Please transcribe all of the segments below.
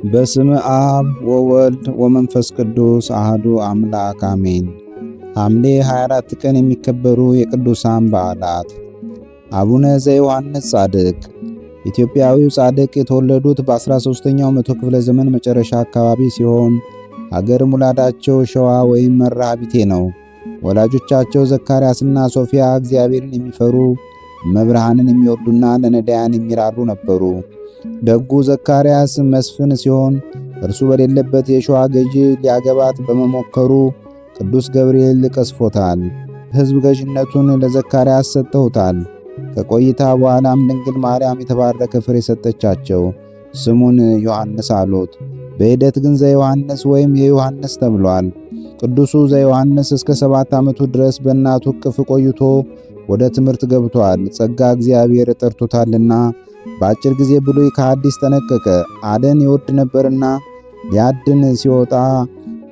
በስመ አብ ወወልድ ወመንፈስ ቅዱስ አህዱ አምላክ አሜን። ሐምሌ 24 ቀን የሚከበሩ የቅዱሳን በዓላት። አቡነ ዘዮሐንስ ጻድቅ። ኢትዮጵያዊው ጻድቅ የተወለዱት በ13ኛው መቶ ክፍለ ዘመን መጨረሻ አካባቢ ሲሆን ሀገር ሙላዳቸው ሸዋ ወይም መርሐቤቴ ነው። ወላጆቻቸው ዘካርያስና ሶፊያ እግዚአብሔርን የሚፈሩ መብርሃንን የሚወዱና ለነዳያን የሚራሩ ነበሩ። ደጉ ዘካርያስ መስፍን ሲሆን እርሱ በሌለበት የሸዋ ገዢ ሊያገባት በመሞከሩ ቅዱስ ገብርኤል ቀስፎታል። ሕዝብ ገዥነቱን ለዘካርያስ ሰጥተውታል። ከቆይታ በኋላም ድንግል ማርያም የተባረከ ፍሬ ሰጠቻቸው። ስሙን ዮሐንስ አሉት። በሂደት ግን ዘዮሐንስ ወይም የዮሐንስ ተብሏል። ቅዱሱ ዘዮሐንስ እስከ 7 ዓመቱ ድረስ በእናቱ እቅፍ ቆይቶ ወደ ትምህርት ገብቷል። ጸጋ እግዚአብሔር ጠርቶታልና በአጭር ጊዜ ብሉይ ከሐዲስ ጠነቀቀ። አደን ይወድ ነበርና ሊያድን ሲወጣ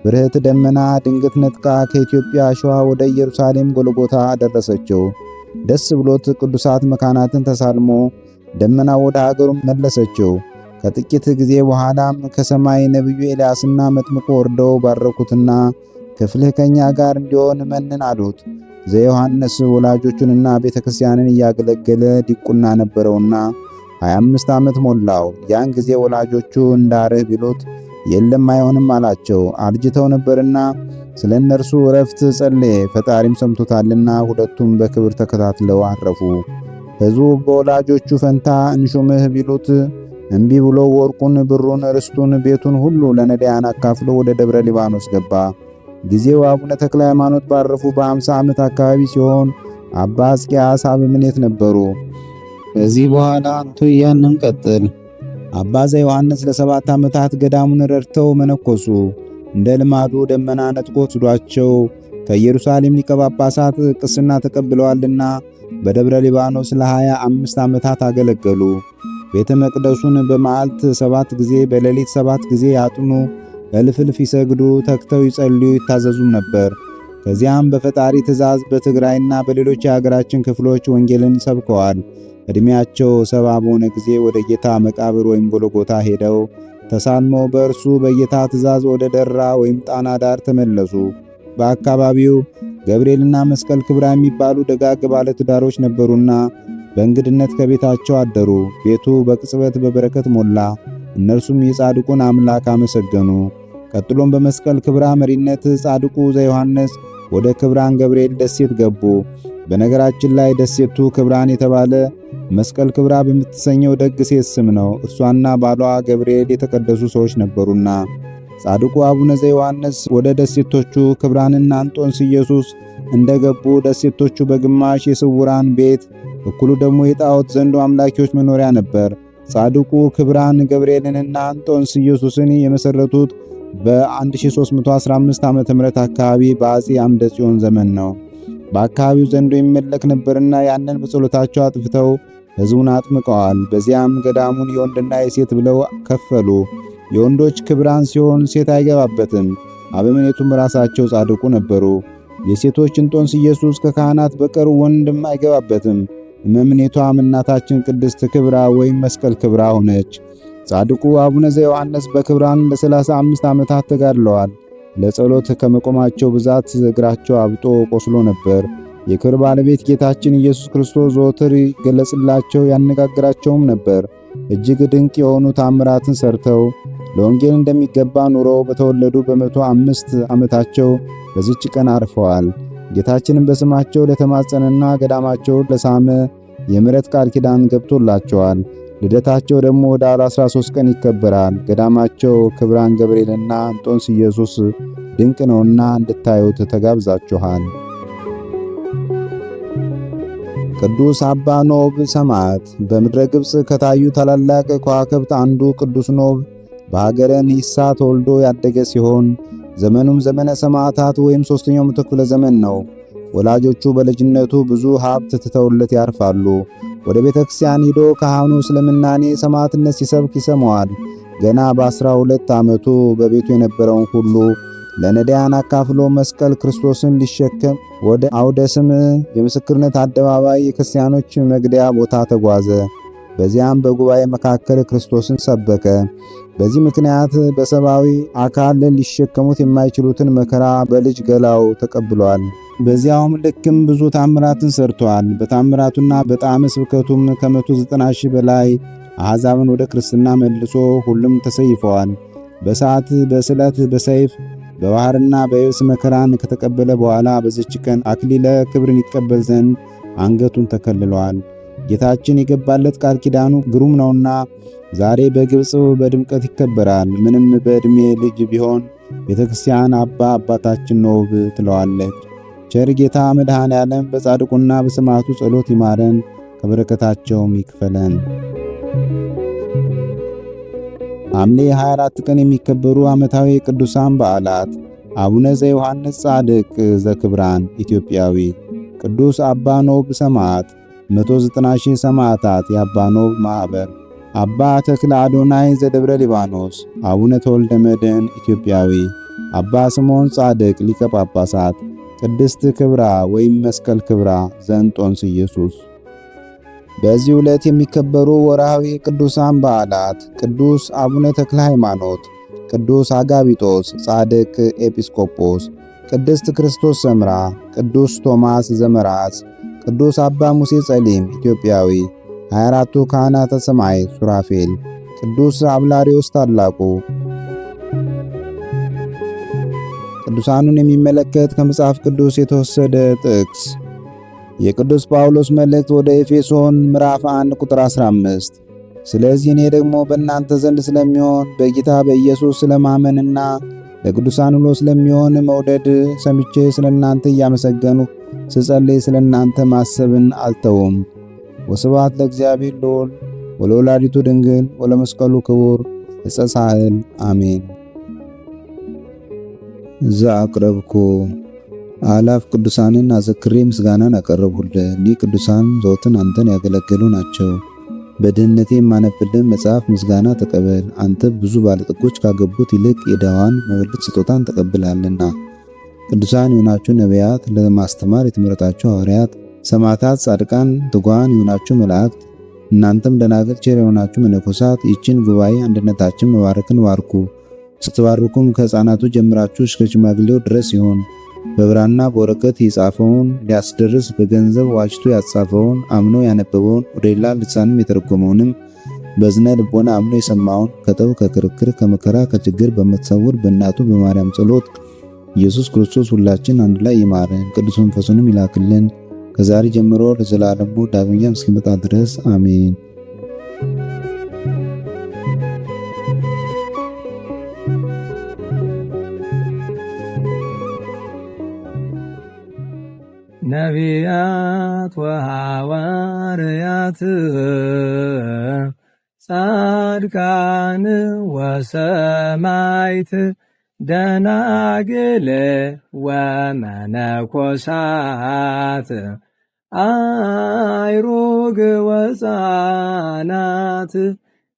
ብርህት ደመና ድንገት ነጥቃ ከኢትዮጵያ ሸዋ ወደ ኢየሩሳሌም ጎልጎታ አደረሰችው። ደስ ብሎት ቅዱሳት መካናትን ተሳልሞ ደመና ወደ ሀገሩ መለሰችው። ከጥቂት ጊዜ በኋላም ከሰማይ ነቢዩ ኤልያስና መጥምቁ ወርደው ባረኩትና ክፍልህ ከኛ ጋር እንዲሆን መንን አሉት። ዘዮሐንስ ወላጆቹንና ቤተክርስቲያንን እያገለገለ ዲቁና ነበረውና 25 ዓመት ሞላው። ያን ጊዜ ወላጆቹ እንዳርህ ቢሉት የለም አይሆንም አላቸው። አርጅተው ነበርና ስለ እነርሱ ዕረፍት ጸለየ። ፈጣሪም ሰምቶታልና ሁለቱም በክብር ተከታትለው አረፉ። ሕዝቡ በወላጆቹ ፈንታ እንሹምህ ቢሉት እምቢ ብሎ ወርቁን፣ ብሩን፣ ርስቱን፣ ቤቱን ሁሉ ለነዳያን አካፍሎ ወደ ደብረ ሊባኖስ ገባ። ጊዜው አቡነ ተክለ ሃይማኖት ባረፉ በ50 ዓመት አካባቢ ሲሆን አባ ሕዝቅያስ አበምኔት ነበሩ። ከዚህ በኋላ አንቱያንን ቀጥል። አባ ዘዮሐንስ ለ7 ዓመታት ገዳሙን ረድተው መነኮሱ። እንደ ልማዱ ደመና ነጥቆ ወስዷቸው ከኢየሩሳሌም ሊቀ ጳጳሳት ቅስና ተቀብለዋልና በደብረ ሊባኖስ ለ25 ዓመታት አገለገሉ። ቤተ መቅደሱን በመዓልት 7 ጊዜ በሌሊት 7 ጊዜ ያጥኑ፣ እልፍ እልፍ ይሰግዱ፣ ተግተው ይጸልዩ ይታዘዙም ነበር። ከዚያም በፈጣሪ ትእዛዝ በትግራይና በሌሎች የሀገራችን ክፍሎች ወንጌልን ሰብከዋል። ዕድሜያቸው 70 በሆነ ጊዜ ወደ ጌታ መቃብር ወይም ጎልጎታ ሄደው ተሳልመው በእርሱ በጌታ ትእዛዝ ወደ ደራ ወይም ጣና ዳር ተመለሱ። በአካባቢው ገብርኤልና መስቀል ክብራ የሚባሉ ደጋግ ባለትዳሮች ነበሩና በእንግድነት ከቤታቸው አደሩ። ቤቱ በቅጽበት በበረከት ሞላ። እነርሱም የጻድቁን አምላክ አመሰገኑ። ቀጥሎም በመስቀል ክብራ መሪነት ጻድቁ ዘዮሐንስ ወደ ክብራን ገብርኤል ደሴት ገቡ። በነገራችን ላይ ደሴቱ ክብራን የተባለ መስቀል ክብራ በምትሰኘው ደግ ሴት ስም ነው። እርሷና ባሏ ገብርኤል የተቀደሱ ሰዎች ነበሩና። ጻድቁ አቡነ ዘዮሐንስ ወደ ደሴቶቹ ክብራንና አንጦንስ ኢየሱስ እንደገቡ ደሴቶቹ በግማሽ የስውራን ቤት፣ እኩሉ ደግሞ የጣዖት ዘንዶ አምላኪዎች መኖሪያ ነበር። ጻድቁ ክብራን ገብርኤልንና አንጦንስ ኢየሱስን የመሰረቱት በ1315 ዓመተ ምህረት አካባቢ በአፄ አምደ ጽዮን ዘመን ነው። በአካባቢው ዘንዶ የሚመለክ ነበርና ያንን በጸሎታቸው አጥፍተው ሕዝቡን አጥምቀዋል። በዚያም ገዳሙን የወንድና የሴት ብለው ከፈሉ። የወንዶች ክብራን ሲሆን ሴት አይገባበትም። አበምኔቱም ራሳቸው ጻድቁ ነበሩ። የሴቶች እንጦንስ ኢየሱስ ከካህናት በቀር ወንድም አይገባበትም። እመምኔቷም እናታችን ቅድስት ክብራ ወይም መስቀል ክብራ ሆነች። ጻድቁ አቡነ ዘዮሐንስ በክብራን ለ35 ዓመታት ተጋድለዋል። ለጸሎት ከመቆማቸው ብዛት እግራቸው አብጦ ቆስሎ ነበር። የክብር ባለቤት ጌታችን ኢየሱስ ክርስቶስ ዘወትር ይገለጽላቸው ያነጋግራቸውም ነበር። እጅግ ድንቅ የሆኑ ታምራትን ሰርተው ለወንጌል እንደሚገባ ኑረው በተወለዱ በ105 ዓመታቸው በዚች ቀን አርፈዋል። ጌታችንም በስማቸው ለተማጸነና ገዳማቸውን ለሳመ የምሕረት ቃል ኪዳን ገብቶላቸዋል። ልደታቸው ደግሞ ወደ 13 ቀን ይከበራል። ገዳማቸው ክብራን ገብርኤልና አንጦንስ ኢየሱስ ድንቅ ነውና እንድታዩት ተጋብዛችኋል። ቅዱስ አባ ኖብ ሰማዕት። በምድረ ግብጽ ከታዩ ታላላቅ ከዋክብት አንዱ ቅዱስ ኖብ በሀገረ ኒሳ ተወልዶ ያደገ ሲሆን ዘመኑም ዘመነ ሰማዕታት ወይም 3ኛው መቶ ክፍለ ዘመን ነው። ወላጆቹ በልጅነቱ ብዙ ሀብት ትተውለት ያርፋሉ። ወደ ቤተ ክርስቲያን ሂዶ ካህኑ እስልምናኔ ሰማዕትነት ሲሰብክ ይሰማዋል። ገና በ12 ዓመቱ በቤቱ የነበረውን ሁሉ ለነዳያን አካፍሎ መስቀል ክርስቶስን ሊሸከም ወደ አውደ ስም የምስክርነት አደባባይ የክርስቲያኖች መግደያ ቦታ ተጓዘ። በዚያም በጉባኤ መካከል ክርስቶስን ሰበከ። በዚህ ምክንያት በሰብአዊ አካል ሊሸከሙት የማይችሉትን መከራ በልጅ ገላው ተቀብሏል። በዚያውም ልክም ብዙ ታምራትን ሰርቷል። በታምራቱና በጣዕመ ስብከቱም ከ190 ሺህ በላይ አሕዛብን ወደ ክርስትና መልሶ ሁሉም ተሰይፈዋል። በሰዓት በስለት በሰይፍ በባህርና በየብስ መከራን ከተቀበለ በኋላ በዚች ቀን አክሊለ ክብርን ይቀበል ዘንድ አንገቱን ተከልሏል። ጌታችን የገባለት ቃል ኪዳኑ ግሩም ነውና ዛሬ በግብፅ በድምቀት ይከበራል። ምንም በዕድሜ ልጅ ቢሆን ቤተክርስቲያን አባታችን ነው ትለዋለች። ቸር ጌታ መድኃኔ ዓለም በጻድቁና በሰማዕቱ ጸሎት ይማረን፣ ከበረከታቸውም ይክፈለን። ሐምሌ 24 ቀን የሚከበሩ ዓመታዊ የቅዱሳን በዓላት አቡነ ዘዮሐንስ ጻድቅ ዘክብራን ኢትዮጵያዊ፣ ቅዱስ አባ ኖብ ሰማዕት፣ 190 ሺህ ሰማዕታት የአባ ኖብ ማኅበር፣ አባ ተክለ አዶናይ ዘደብረ ሊባኖስ፣ አቡነ ተወልደ መድኅን ኢትዮጵያዊ፣ አባ ስምዖን ጻድቅ ሊቀ ጳጳሳት፣ ቅድስት ክብራ ወይም መስቀል ክብራ ዘእንጦንስ ኢየሱስ። በዚህ ዕለት የሚከበሩ ወርሃዊ ቅዱሳን በዓላት ቅዱስ አቡነ ተክለ ሃይማኖት፣ ቅዱስ አጋቢጦስ ጻድቅ ኤጲስቆጶስ፣ ቅድስት ክርስቶስ ሰምራ፣ ቅዱስ ቶማስ ዘመራስ፣ ቅዱስ አባ ሙሴ ጸሊም ኢትዮጵያዊ፣ 24ቱ ካህናተ ሰማይ ሱራፌል፣ ቅዱስ አብላሪዮስ ታላቁ። ቅዱሳኑን የሚመለከት ከመጽሐፍ ቅዱስ የተወሰደ ጥቅስ የቅዱስ ጳውሎስ መልእክት ወደ ኤፌሶን ምዕራፍ 1 ቁጥር 15። ስለዚህ እኔ ደግሞ በእናንተ ዘንድ ስለሚሆን በጌታ በኢየሱስ ስለማመንና ለቅዱሳን ሁሉ ስለሚሆን መውደድ ሰምቼ ስለናንተ እያመሰገንሁ ስጸልይ ስለናንተ ማሰብን አልተውም። ወስብሐት ለእግዚአብሔር ለወልድ ወለወላዲቱ ድንግል ወለመስቀሉ ክቡር ዕፀ ሳህል አሜን። ዘአቅረብኩ አላፍ ቅዱሳንን አዘክሬ ምስጋናን አቀረብሁልህ። እኒህ ቅዱሳን ዘወትር አንተን ያገለገሉ ናቸው። በድህነቴ የማነብልን መጽሐፍ ምስጋና ተቀበል። አንተ ብዙ ባለጠጎች ካገቡት ይልቅ የድሃዋን መበለት ስጦታን ተቀብላለና። ቅዱሳን የሆናችሁ ነቢያት፣ ለማስተማር የተመረጣችሁ ሐዋርያት፣ ሰማዕታት፣ ጻድቃን፣ ትጉሃን የሆናችሁ መላእክት፣ እናንተም ደናግል ቸር የሆናችሁ መነኮሳት ይህችን ጉባኤ አንድነታችን መባረክን ባርኩ። ስትባርኩም ከሕፃናቱ ጀምራችሁ እስከ ሽማግሌው ድረስ ይሁን። በብራና በወረቀት የጻፈውን ሊያስደርስ በገንዘብ ዋጅቶ ያጻፈውን አምኖ ያነበበውን ወደ ሌላ ልሳንም የተረጎመውንም በዝነ ልቦና አምኖ የሰማውን ከጠብ ከክርክር ከመከራ ከችግር በምትሰውር በእናቱ በማርያም ጸሎት ኢየሱስ ክርስቶስ ሁላችን አንድ ላይ ይማረን፣ ቅዱስ መንፈሱንም ይላክልን ከዛሬ ጀምሮ ለዘላለሙ ዳግመኛ እስኪመጣ ድረስ አሜን። ነቢያት ወሐዋርያት ጻድቃን ወሰማዕት ደናግል ወመነኮሳት አይሩግ ወሕፃናት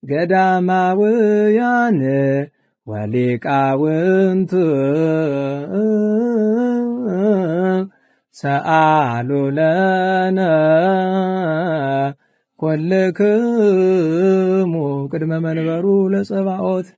ገዳማውያን ወሊቃውንት ሰአሉ ለነ ኩልክሙ ቅድመ መንበሩ ለጸባኦት